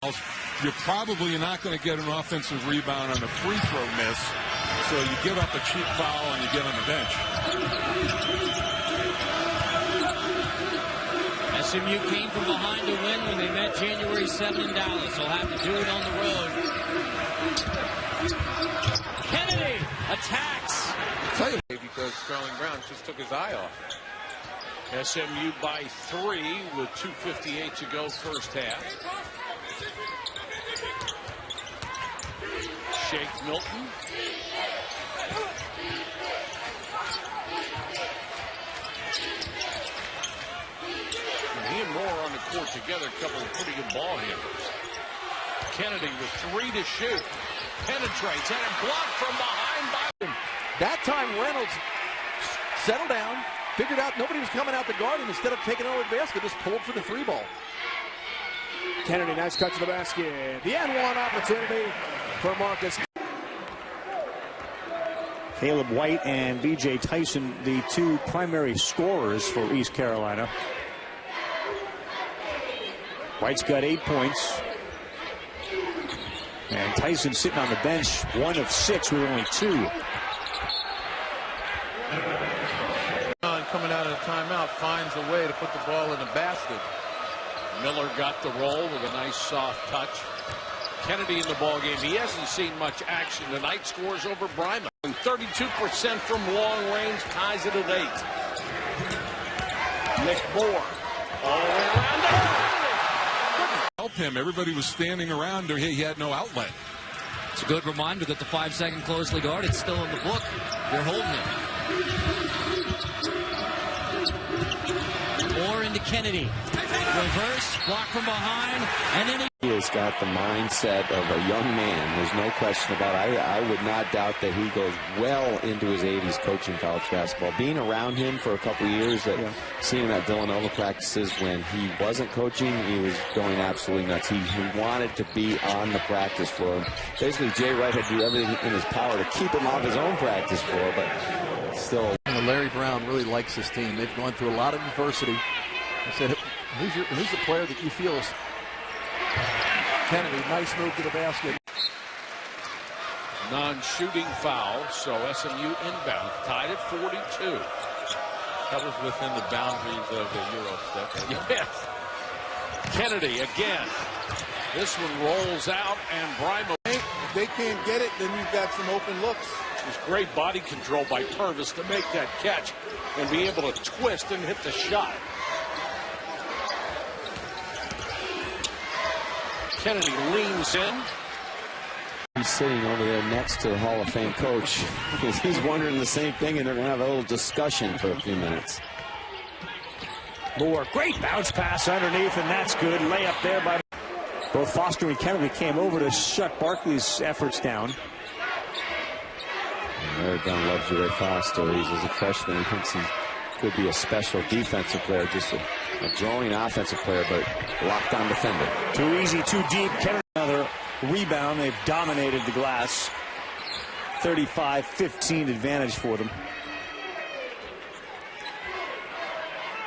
You're probably not going to get an offensive rebound on a free throw miss, so you give up a cheap foul and you get on the bench. SMU came from behind to win when they met January 7 in Dallas. They'll have to do it on the road. Kennedy attacks. I'll tell you, because Sterling Brown just took his eye off. SMU by 3 with 2:58 to go first half. Shake Milton. He and Moore on the court together, a couple of pretty good ball handlers. Kennedy with 3 to shoot. Penetrates and a block from behind by him. That time Reynolds settled down, figured out nobody was coming out to guard him. Instead of taking over the basket, just pulled for the 3 ball. Kennedy, nice cut to the basket. The and one opportunity for Markus. Caleb White and B.J. Tyson, the 2 primary scorers for East Carolina. White's got 8 points. And Tyson sitting on the bench, 1 of 6 with only 2. Coming out of the timeout finds a way to put the ball in the basket. Miller got the roll with a nice soft touch. Kennedy in the ball game. He hasn't seen much action tonight. Scores over Bryma. 32% from long range, ties it at 8. Nick Moore all the way around. Help him. Everybody was standing around. He had no outlet. It's a good reminder that the 5-second closely guard, it's still in the book. They're holding it. Moore into Kennedy. Reverse, block from behind, and then he has got the mindset of a young man. There's no question about it. I would not doubt that he goes well into his 80s coaching college basketball. Being around him for a couple of years, seeing him at Villanova practices when he wasn't coaching, he was going absolutely nuts. He wanted to be on the practice floor. Basically, Jay Wright had to do everything in his power to keep him off his own practice floor, but still. Larry Brown really likes his team. They've gone through a lot of adversity. He said, who's the player that you feel is Kennedy? Nice move to the basket. Non-shooting foul, so SMU inbound, tied at 42. That was within the boundaries of the Euro step. Yes. Kennedy again. This one rolls out, and Bryma. If they can't get it, then you've got some open looks. There's great body control by Purvis to make that catch and be able to twist and hit the shot. Kennedy leans in. He's sitting over there next to the Hall of Fame coach. He's wondering the same thing, and they're going to have a little discussion for a few minutes. Moore, great bounce pass underneath, and that's good. Layup there by both Foster and Kennedy came over to shut Barkley's efforts down. Larry Brown loves Ray Foster. He's as a freshman. He thinks he could be a special defensive player, just a drawing offensive player, but locked-on defender. Too easy, too deep. Kennedy another rebound. They've dominated the glass. 35-15 advantage for them.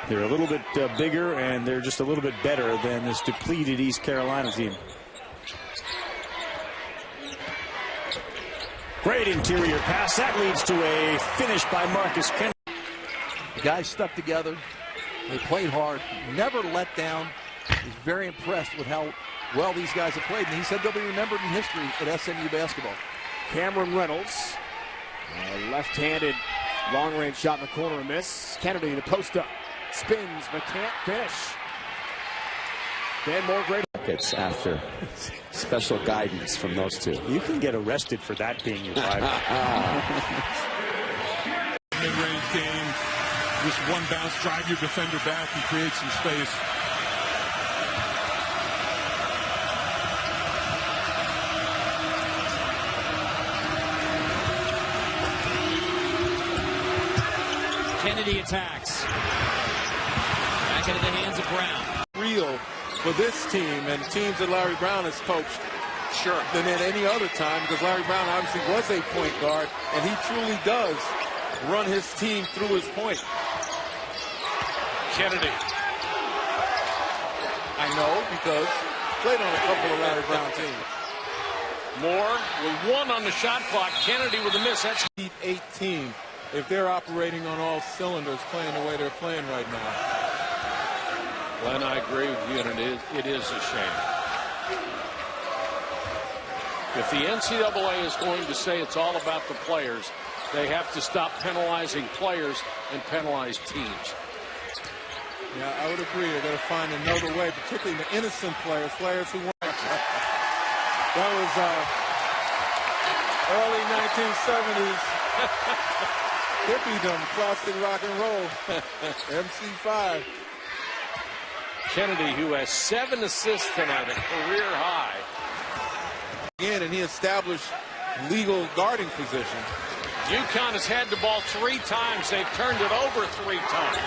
They're a little bit bigger, and they're just a little bit better than this depleted East Carolina team. Great interior pass. That leads to a finish by Markus Kennedy. The guys stuck together. They played hard. Never let down. He's very impressed with how well these guys have played. And he said they'll be remembered in history at SMU basketball. Cameron Reynolds. Left-handed long-range shot in the corner, a miss. Kennedy, the post-up. Spins, but can't finish. Dan Moore, great. It's after special guidance from those two. You can get arrested for that being your rival. Mid-range game, just one bounce, drive your defender back and create some space. Kennedy attacks. Back into the hands of Brown. Real for this team and teams that Larry Brown has coached. Sure. Than at any other time, because Larry Brown obviously was a point guard, and he truly does run his team through his point. Kennedy. I know, because played on a couple of Larry Brown teams. Moore with 1 on the shot clock. Kennedy with a miss. That's 18 if they're operating on all cylinders playing the way they're playing right now. Glenn, I agree with you, and it is a shame. If the NCAA is going to say it's all about the players, they have to stop penalizing players and penalize teams. Yeah, I would agree. They're going to find another way, particularly the innocent players who weren't. That was early 1970s hippiedom, classic rock and roll. MC5. Kennedy, who has 7 assists tonight, a career high. Again, and he established legal guarding position. UConn has had the ball 3 times. They've turned it over 3 times.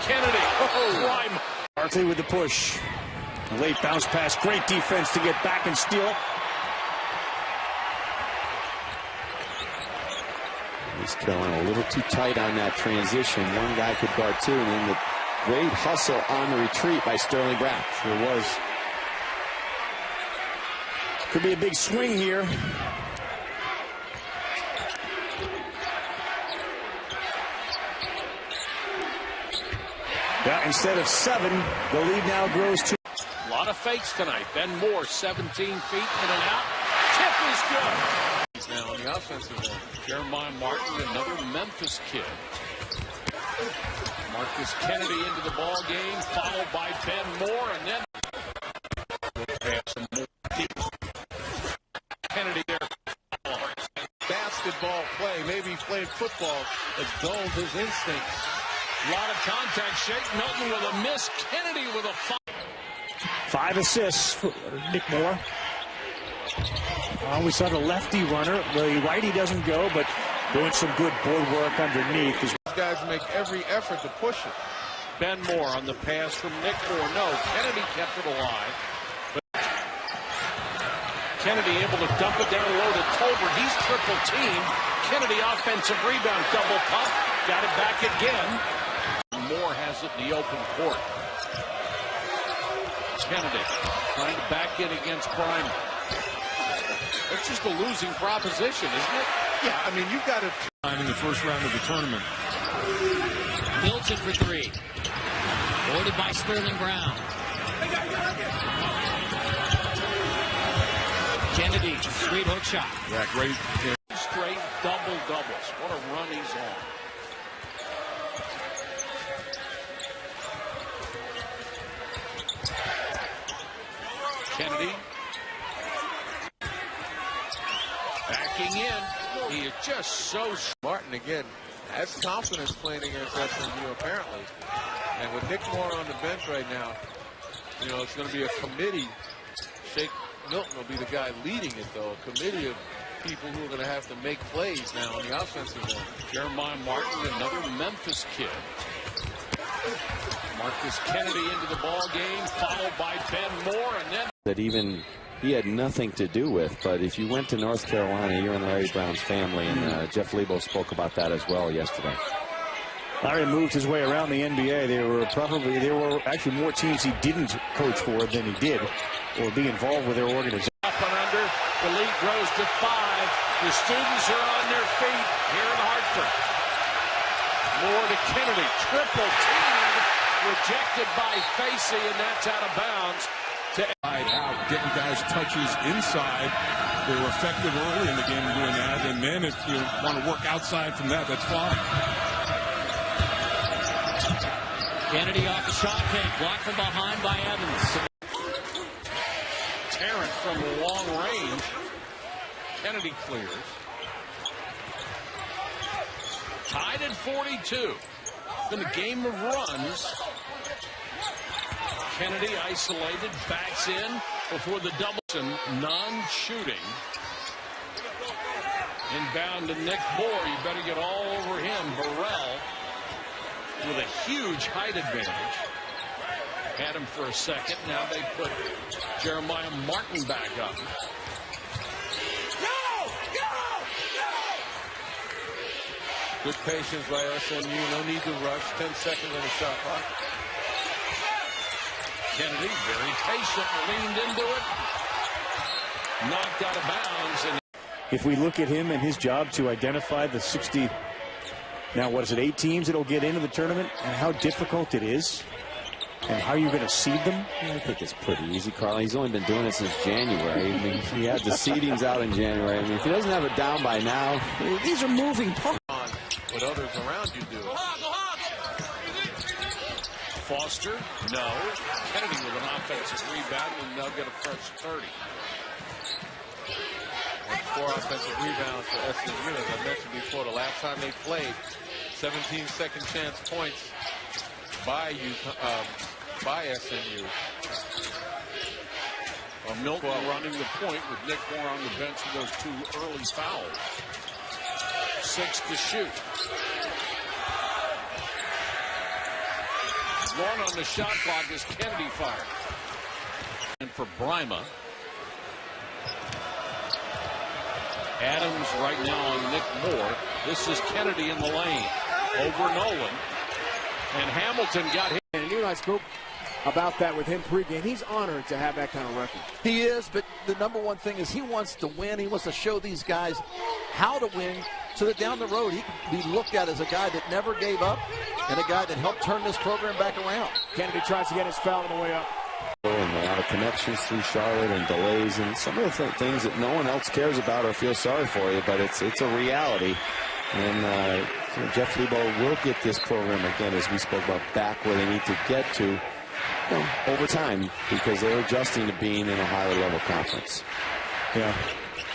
Kennedy. Oh, Barkley with the push. A late bounce pass. Great defense to get back and steal it. He's going a little too tight on that transition. One guy could guard 2, and then the great hustle on the retreat by Sterling Brown. Sure was. Could be a big swing here. Yeah, instead of 7, the lead now grows to. A lot of fakes tonight. Ben Moore, 17 feet in and out. Tip is good. He's now on the offensive end. Jeremiah Martin, another Memphis kid. Markus Kennedy into the ball game, followed by Ben Moore, and then some more deep. Kennedy there. Basketball play. Maybe he played football. Has dulled his instincts. A lot of contact. Shake Milton with a miss. Kennedy with a 5 assists for Nick Moore. We saw the lefty runner. The righty doesn't go, but doing some good board work underneath. These guys make every effort to push it. Ben Moore on the pass from Nick Moore. No, Kennedy kept it alive. But Kennedy able to dump it down low to Tolbert. He's triple teamed. Kennedy offensive rebound, double pump. Got it back again. Moore has it in the open court. Kennedy trying to back in against Bryman. It's just a losing proposition, isn't it? Yeah, I mean, you've got to in the first round of the tournament. Milton for 3. Boarded by Sterling Brown. Kennedy, straight hook shot. Yeah, great. Straight double-doubles. What a run he's on. Kennedy backing in. He is just so Martin again has confidence playing against SMU apparently, and with Nick Moore on the bench right now, you know it's going to be a committee. Shake Milton will be the guy leading it, though. A committee of people who are going to have to make plays now on the offensive end. Jeremiah Martin, another Memphis kid. Markus Kennedy into the ball game, followed by Ben Moore, and then That even he had nothing to do with, but if you went to North Carolina, you're in Larry Brown's family, and Jeff Lebo spoke about that as well yesterday. Larry moved his way around the NBA. There were actually more teams he didn't coach for than he did, or be involved with their organization. up and under. The lead grows to 5. The students are on their feet here in Hartford. Moore to Kennedy, triple team, rejected by Facey, and that's out of bounds. Out, getting guys touches inside. They were effective early in the game doing that, and then if you want to work outside from that, that's fine. Kennedy off the shot fake, blocked from behind by Evans. Tarrant from long range. Kennedy clears. Tied at 42. In the game of runs. Kennedy isolated, backs in before the double. Non-shooting. Inbound to Nick Moore. You better get all over him. Burrell with a huge height advantage. Had him for a second. Now they put Jeremiah Martin back up. Good patience by SMU. No need to rush. 10 seconds on the shot clock. Kennedy, very patient, leaned into it. Knocked out of bounds. And If we look at him and his job to identify the 60, now what is it, 8 teams that'll get into the tournament, and how difficult it is, and how you're going to seed them? I think it's pretty easy, Carl. He's only been doing it since January. I mean, he had the seedings out in January. I mean, if he doesn't have it down by now, these are moving parts. What others around you do. Foster, no. Kennedy with an offensive rebound, and they'll get a fresh 30. And 4 offensive rebounds for SMU. As I mentioned before, the last time they played, 17 second chance points by SMU. Milton running the point with Nick Moore on the bench for those 2 early fouls. 6 to shoot. 1 on the shot clock as Kennedy fired. And for Brima. Adams right now on Nick Moore. This is Kennedy in the lane. Over Nolan. And Hamilton got hit. And you and I spoke about that with him pregame. He's honored to have that kind of record. He is, but the number one thing is he wants to win. He wants to show these guys how to win so that down the road he can be looked at as a guy that never gave up and a guy that helped turn this program back around. Kennedy tries to get his foul on the way up. And a lot of connections through Charlotte and delays and some of the things that no one else cares about or feels sorry for you, but it's a reality. And Jeff Lebo will get this program, again, as we spoke about, back where they need to get to over time, because they're adjusting to being in a higher level conference. Yeah.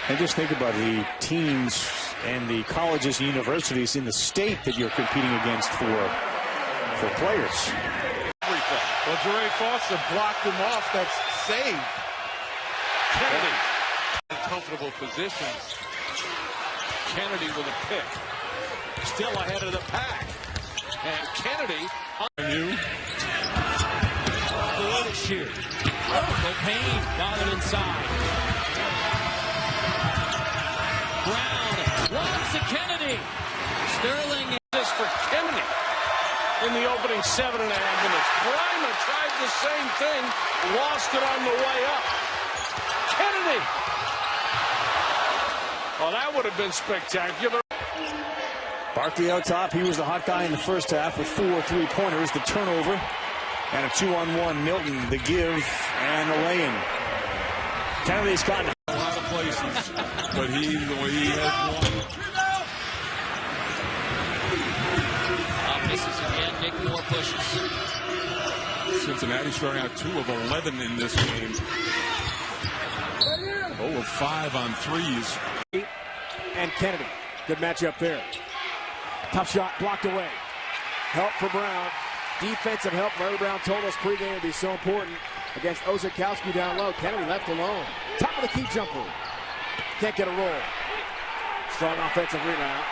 And just think about the teams and the colleges and universities in the state that you're competing against for players. Well, Jerry Foster blocked him off. That's saved. Kennedy. In comfortable positions. Kennedy with a pick. Still ahead of the pack. And Kennedy. Forward shoot. Copain got it inside. Brown runs to Kennedy. Sterling. This for Kennedy in the opening 7.5 minutes. Brima tried the same thing. Lost it on the way up. Kennedy. Oh, that would have been spectacular. Barkley out top. He was the hot guy in the first half with 4 3-pointers. The turnover and a 2-on-1. Milton, the give, and the lay-in. Kennedy's gotten a lot of places, but he has one. Misses again. Nick Moore pushes. Cincinnati starting out 2 of 11 in this game. 0 of 5 on threes. And Kennedy. Good matchup there. Tough shot blocked away. Help for Brown. Defensive help. Larry Brown told us pregame would be so important against Ozakowski down low. Kennedy left alone. Top of the key jumper. Can't get a roll. Strong offensive rebound.